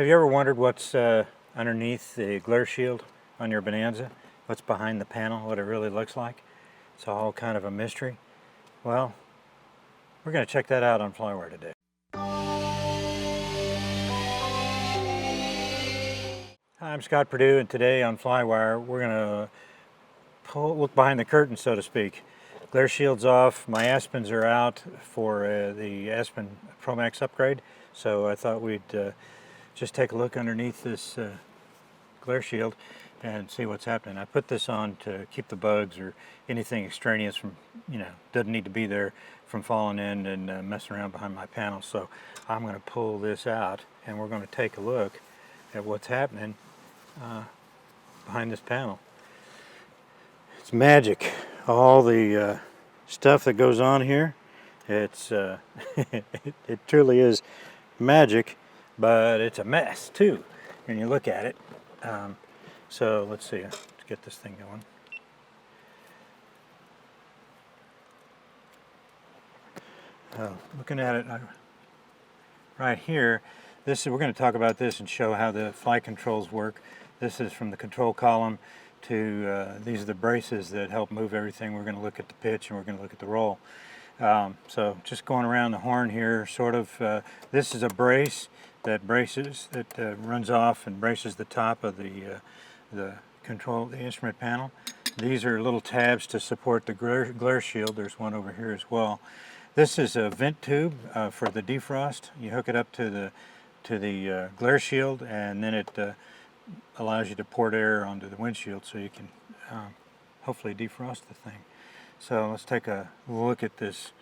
Have you ever wondered what's underneath the glare shield on your Bonanza? What's behind the panel, what it really looks like? It's all kind of a mystery. Well, we're going to check that out on FlyWire today. Hi, I'm Scott Perdue, and today on FlyWire we're going to look behind the curtain, so to speak. Glare shield's off, my Aspens are out for the Aspen Pro Max upgrade, so I thought we'd just take a look underneath this glare shield and see what's happening. I put this on to keep the bugs or anything extraneous from, doesn't need to be there, from falling in and messing around behind my panel. So I'm going to pull this out and we're going to take a look at what's happening behind this panel. It's magic. All the stuff that goes on here, it's it truly is magic, but it's a mess too when you look at it. So let's see, let's get this thing going. Looking at it right here, we're going to talk about this and show how the flight controls work. This is from the control column to these are the braces that help move everything. We're going to look at the pitch and we're going to look at the roll. So just going around the horn here, sort of. This is a brace that runs off and braces the top of the instrument panel. These are little tabs to support the glare shield. There's one over here as well. This is a vent tube for the defrost. You hook it up to the glare shield, and then it allows you to port air onto the windshield so you can hopefully defrost the thing. So let's take a look at this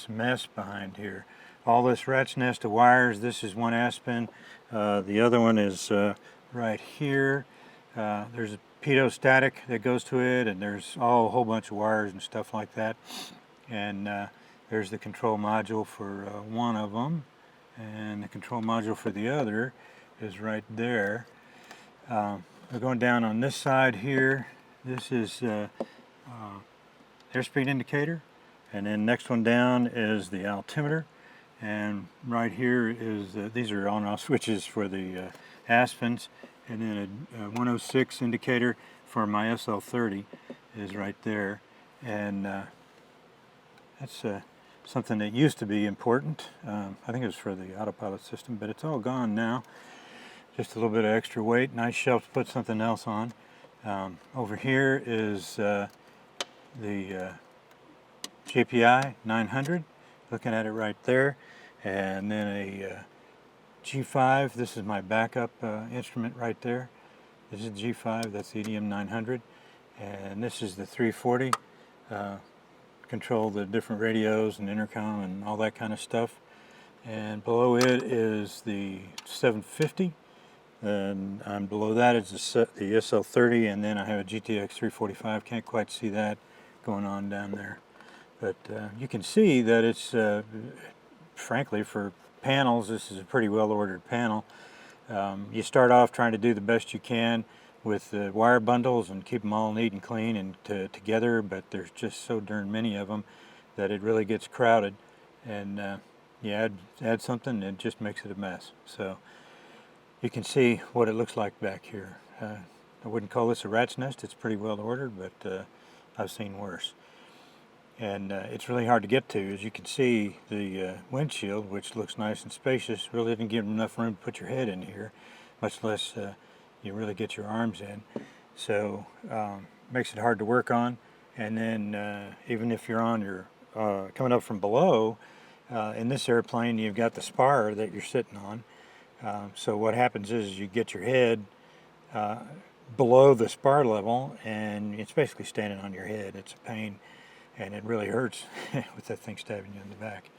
mess behind here. All this rat's nest of wires. This is one Aspen. The other one is right here. There's a pitot static that goes to it, and there's a whole bunch of wires and stuff like that. And there's the control module for one of them, and the control module for the other is right there. We're going down on this side here. This is airspeed indicator, and then next one down is the altimeter, and right here is these are on off switches for the Aspens, and then a 106 indicator for my SL30 is right there. And that's something that used to be important. I think it was for the autopilot system, but it's all gone now. Just a little bit of extra weight. Nice shelf to put something else on. Over here is the JPI 900, looking at it right there, and then a G5. This is my backup instrument right there. This is G5, that's the EDM 900, and this is the 340. Control the different radios and intercom and all that kind of stuff. And below it is the 750, and below that is the SL30, and then I have a GTX 345. Can't quite see that going on down there, but you can see that it's frankly, for panels, this is a pretty well ordered panel. You start off trying to do the best you can with the wire bundles and keep them all neat and clean and together, but there's just so darn many of them that it really gets crowded, and you add something, it just makes it a mess. So you can see what it looks like back here. I wouldn't call this a rat's nest. It's pretty well ordered, but I've seen worse. And it's really hard to get to. As you can see, the windshield, which looks nice and spacious, really didn't give enough room to put your head in here, much less you really get your arms in. So makes it hard to work on. And then even if you're on your coming up from below, in this airplane you've got the spar that you're sitting on. So what happens is you get your head below the spar level, and it's basically standing on your head. It's a pain, and it really hurts with that thing stabbing you in the back.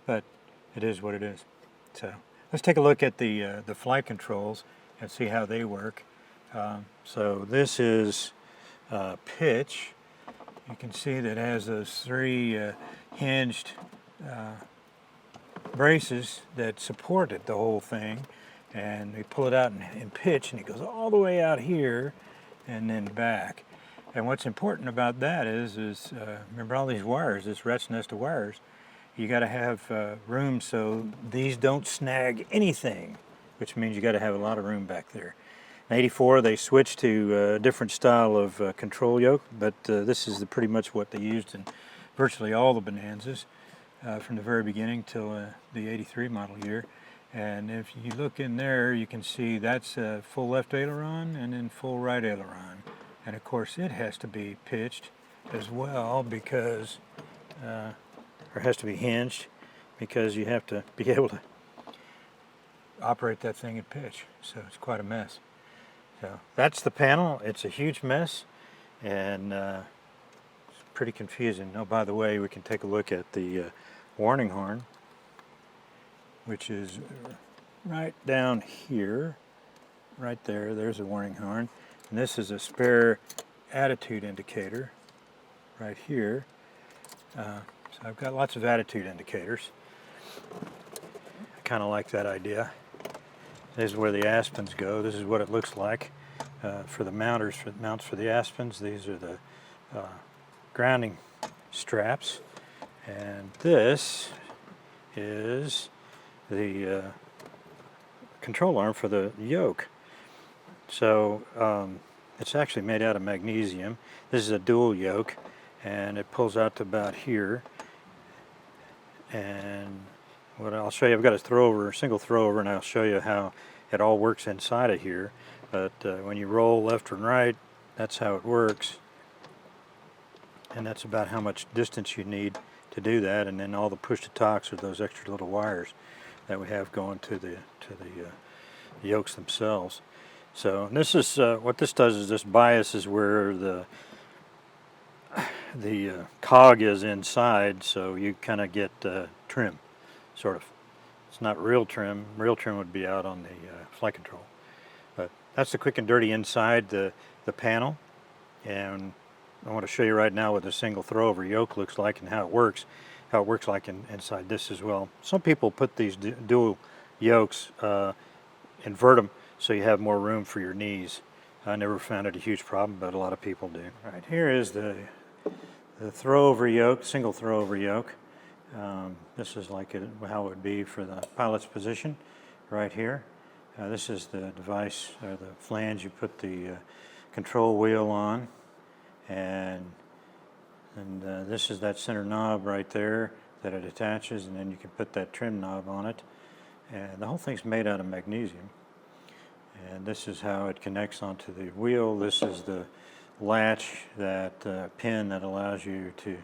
But it is what it is. So let's take a look at the flight controls and see how they work. So this is pitch. You can see that it has those three hinged braces that supported the whole thing, and we pull it out in pitch, and it goes all the way out here and then back. And what's important about that is remember all these wires, this rat's nest of wires, you got to have room so these don't snag anything which means you got to have a lot of room back there. In 84 they switched to a different style of control yoke, but this is pretty much what they used in virtually all the Bonanzas from the very beginning till the 83 model year. And if you look in there, you can see that's full left aileron and then full right aileron. And of course it has to be pitched as well because, or has to be hinged, because you have to be able to operate that thing at pitch. So it's quite a mess. So that's the panel. It's a huge mess and it's pretty confusing. Oh, by the way, we can take a look at the warning horn, which is right down here, right there. There's a warning horn. And this is a spare attitude indicator right here. So I've got lots of attitude indicators. I kind of like that idea. This is where the Aspens go. This is what it looks like for the mounts for the Aspens. These are the grounding straps. And this is the control arm for the yoke. So it's actually made out of magnesium. This is a dual yoke, and it pulls out to about here. And what I'll show you, I've got a single throwover, and I'll show you how it all works inside of here. But when you roll left and right, that's how it works. And that's about how much distance you need to do that. And then all the push-to-talks are those extra little wires that we have going to the yokes themselves. So this is what this does is this biases where the cog is inside, so you kind of get trim, sort of. It's not real trim. Real trim would be out on the flight control. But that's the quick and dirty inside the panel, and I want to show you right now what the single throwover yoke looks like and how it works like inside this as well. Some people put these dual yokes, invert them so you have more room for your knees. I never found it a huge problem, but a lot of people do. Right here is the throwover yoke, single throwover yoke. This is like how it would be for the pilot's position right here. This is the device, or the flange you put the control wheel on, and this is that center knob right there that it attaches, and then you can put that trim knob on it. And the whole thing's made out of magnesium. And this is how it connects onto the wheel. This is the latch, that pin that allows you to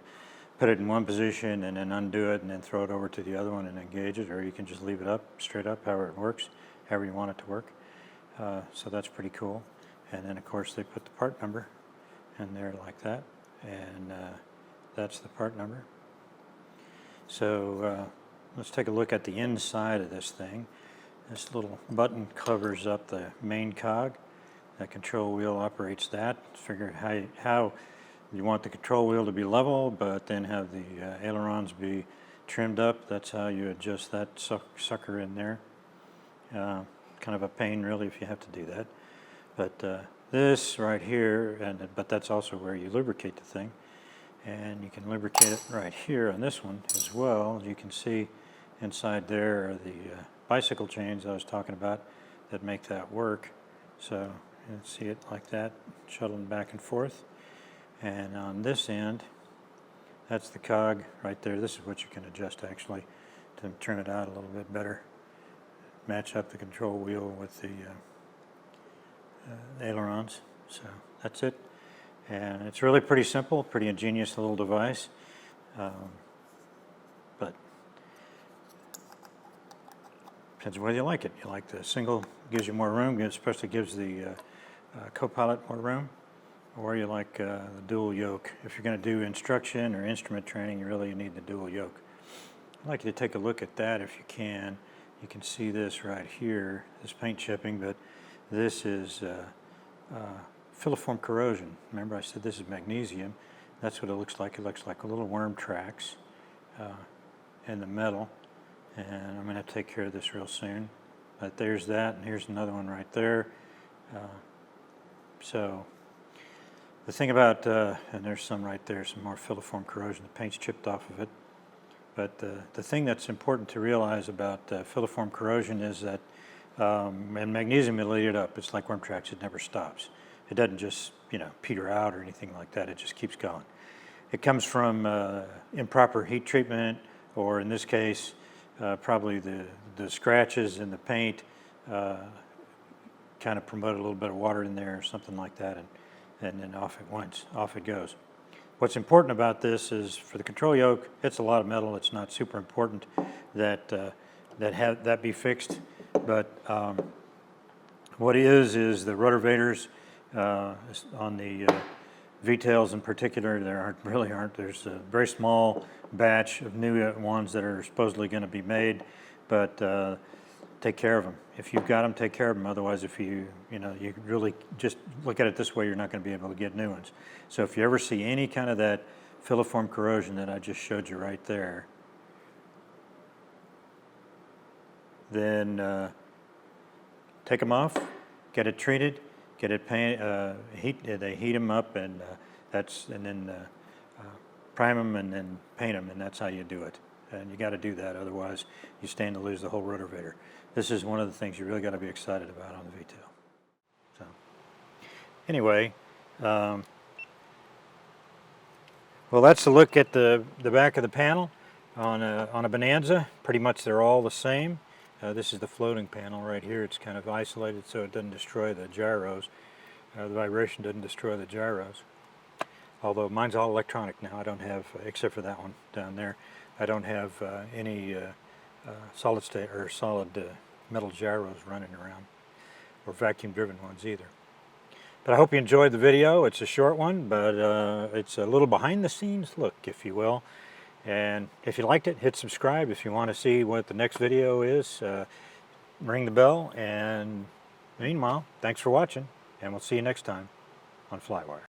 put it in one position and then undo it and then throw it over to the other one and engage it, or you can just leave it up, straight up, however it works, however you want it to work. So that's pretty cool. And then of course they put the part number in there like that, and that's the part number. So let's take a look at the inside of this thing. This little button covers up the main cog. That control wheel operates that. Figure how you want the control wheel to be level, but then have the ailerons be trimmed up. That's how you adjust that sucker in there. Kind of a pain really if you have to do that. But this right here, but that's also where you lubricate the thing. And you can lubricate it right here on this one as well. As you can see inside there are the bicycle chains I was talking about that make that work. So you can see it like that, shuttling back and forth. And on this end, that's the cog right there. This is what you can adjust actually to turn it out a little bit better. Match up the control wheel with the ailerons. So that's it. And it's really pretty simple, pretty ingenious little device. But depends on whether you like it. You like the single, gives you more room, especially gives the co-pilot more room, or you like the dual yoke. If you're going to do instruction or instrument training, you really need the dual yoke. I'd like you to take a look at that if you can. You can see this right here, this paint chipping, but this is filiform corrosion. Remember I said this is magnesium. That's what it looks like. It looks like a little worm tracks in the metal. And I'm going to take care of this real soon. But there's that, and here's another one right there. So the thing about, and there's some right there, some more filiform corrosion. The paint's chipped off of it. But the thing that's important to realize about filiform corrosion is that and magnesium will eat it up. It's like worm tracks, it never stops. It doesn't just, you know, peter out or anything like that, it just keeps going. It comes from improper heat treatment, or in this case, probably the scratches in the paint kind of promote a little bit of water in there or something like that, and then off it goes. What's important about this is for the control yoke, it's a lot of metal. It's not super important that that be fixed, but what is the rotorvators on the V-tails in particular. There really aren't. There's a very small batch of new ones that are supposedly going to be made, but take care of them. If you've got them, take care of them. Otherwise, if you really just look at it this way, you're not going to be able to get new ones. So if you ever see any kind of that filiform corrosion that I just showed you right there, then take them off, get it treated, get it they heat them up, and then prime them and then paint them, and that's how you do it. And you got to do that, otherwise you stand to lose the whole rotorvator. This is one of the things you really got to be excited about on the V-tail. So anyway, well, that's a look at the back of the panel on a Bonanza. Pretty much they're all the same. This is the floating panel right here. It's kind of isolated so it doesn't destroy the gyros. The vibration doesn't destroy the gyros. Although mine's all electronic now. I don't have, except for that one down there, I don't have any solid state or solid metal gyros running around, or vacuum driven ones either. But I hope you enjoyed the video. It's a short one, but it's a little behind the scenes look, if you will. And if you liked it, hit subscribe. If you want to see what the next video is, ring the bell. And meanwhile, thanks for watching, and we'll see you next time on FlyWire.